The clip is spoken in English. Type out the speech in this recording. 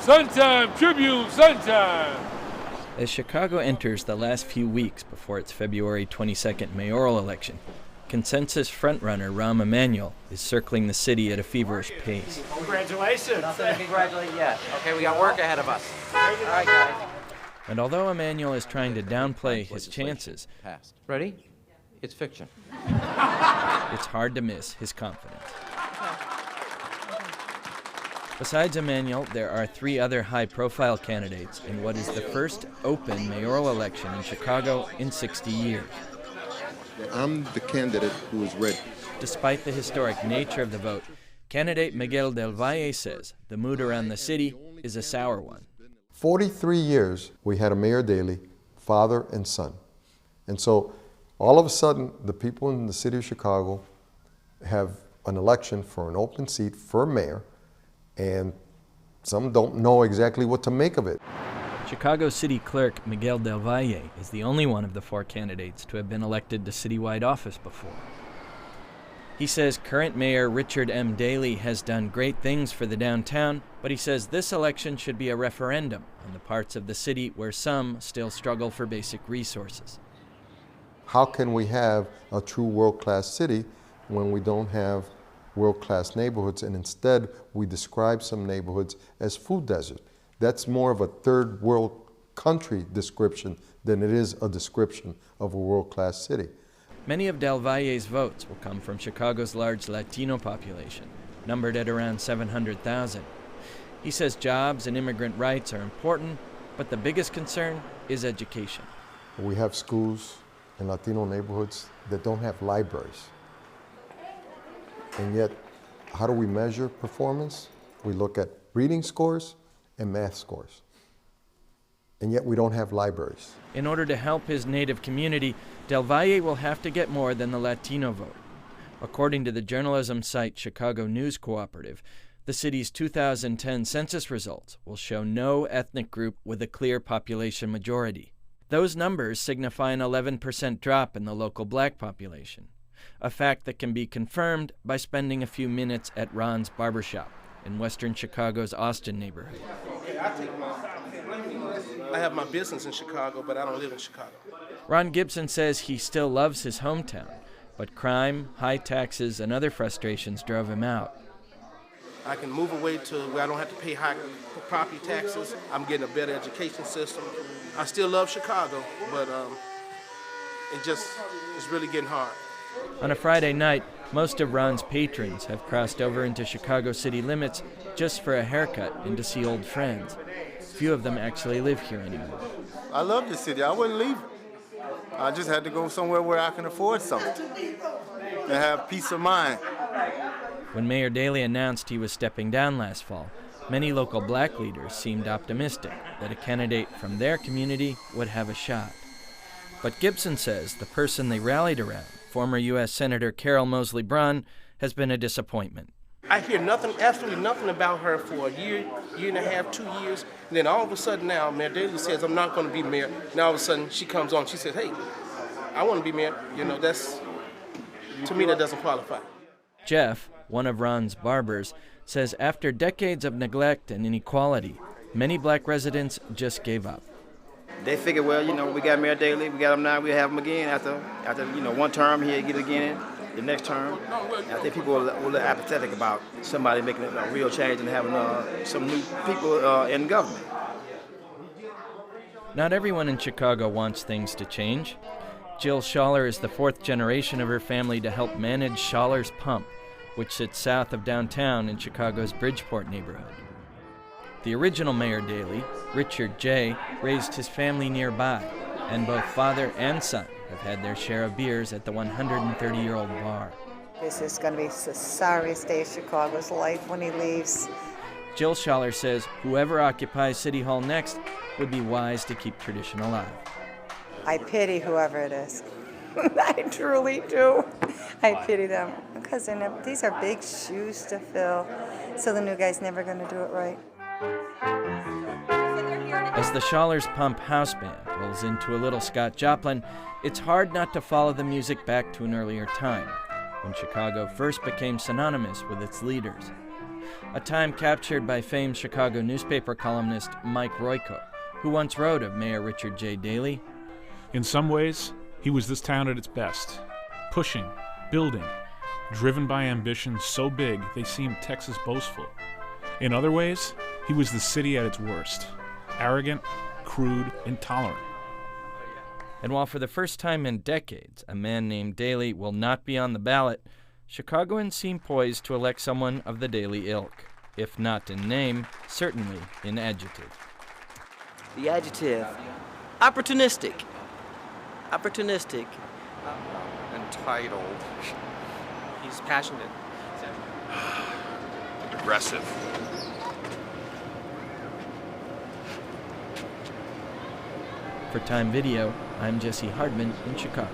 Sunshine Tribune, sunshine! As Chicago enters the last few weeks before its February 22nd mayoral election, consensus frontrunner Rahm Emanuel is circling the city at a feverish pace. Congratulations! Nothing to congratulate yet. Okay, we got work ahead of us. All right, guys. And although Emanuel is trying to downplay his chances, Ready? It's fiction. it's hard to miss his confidence. Besides Emanuel, there are 3 other high-profile candidates in what is the first open mayoral election in Chicago in 60 years. I'm the candidate who is ready. Despite the historic nature of the vote, candidate Miguel Del Valle says the mood around the city is a sour one. 43 years we had a Mayor Daley, father and son. And so all of a sudden, the people in the city of Chicago have an election for an open seat for mayor, and some don't know exactly what to make of it. Chicago City Clerk Miguel Del Valle is the only one of the 4 candidates to have been elected to citywide office before. He says current Mayor Richard M. Daley has done great things for the downtown, but he says this election should be a referendum on the parts of the city where some still struggle for basic resources. How can we have a true world-class city when we don't have world-class neighborhoods, and instead we describe some neighborhoods as food desert? That's more of a third world country description than it is a description of a world-class city. Many of Del Valle's votes will come from Chicago's large Latino population, numbered at around 700,000. He says jobs and immigrant rights are important, but the biggest concern is education. We have schools in Latino neighborhoods that don't have libraries. And yet, how do we measure performance? We look at reading scores and math scores. And yet we don't have libraries. In order to help his native community, Del Valle will have to get more than the Latino vote. According to the journalism site Chicago News Cooperative, the city's 2010 census results will show no ethnic group with a clear population majority. Those numbers signify an 11% drop in the local black population, a fact that can be confirmed by spending a few minutes at Ron's Barbershop in western Chicago's Austin neighborhood. I have my business in Chicago, but I don't live in Chicago. Ron Gibson says he still loves his hometown, but crime, high taxes, and other frustrations drove him out. I can move away to where I don't have to pay high property taxes. I'm getting a better education system. I still love Chicago, but it's really getting hard. On a Friday night, most of Ron's patrons have crossed over into Chicago city limits just for a haircut and to see old friends. Few of them actually live here anymore. I love this city. I wouldn't leave it. I just had to go somewhere where I can afford something and have peace of mind. When Mayor Daley announced he was stepping down last fall, many local black leaders seemed optimistic that a candidate from their community would have a shot. But Gibson says the person they rallied around, former U.S. Senator Carol Moseley Braun, has been a disappointment. I hear nothing, absolutely nothing about her for a year, year and a half, 2 years. And then all of a sudden now, Mayor Daley says, I'm not going to be mayor. Now all of a sudden she comes on, she says, hey, I want to be mayor. You know, to me, that doesn't qualify. Jeff, one of Ron's barbers, says after decades of neglect and inequality, many black residents just gave up. They figured, well, you know, we got Mayor Daley, we got him now, we'll have him again after one term, he'll get it again the next term. I think people were a little apathetic about somebody making a real change and having some new people in government. Not everyone in Chicago wants things to change. Jill Schaller is the 4th generation of her family to help manage Schaller's Pump, which sits south of downtown in Chicago's Bridgeport neighborhood. The original Mayor Daley, Richard J., raised his family nearby, and both father and son have had their share of beers at the 130-year-old bar. This is going to be the sorriest day of Chicago's life when he leaves. Jill Schaller says whoever occupies City Hall next would be wise to keep tradition alive. I pity whoever it is. I truly do. I pity them because these are big shoes to fill, so the new guy's never going to do it right. As the Schaller's Pump house band rolls into a little Scott Joplin, it's hard not to follow the music back to an earlier time, when Chicago first became synonymous with its leaders. a time captured by famed Chicago newspaper columnist Mike Royko, who once wrote of Mayor Richard J. Daley. In some ways, he was this town at its best, pushing, building, driven by ambitions so big they seemed Texas boastful. In other ways, he was the city at its worst, arrogant, crude, intolerant. And while for the first time in decades a man named Daley will not be on the ballot, Chicagoans seem poised to elect someone of the Daley ilk, if not in name, certainly in adjective. The adjective, opportunistic. Opportunistic. Entitled. He's passionate. Aggressive. For Time Video, I'm Jesse Hardman in Chicago.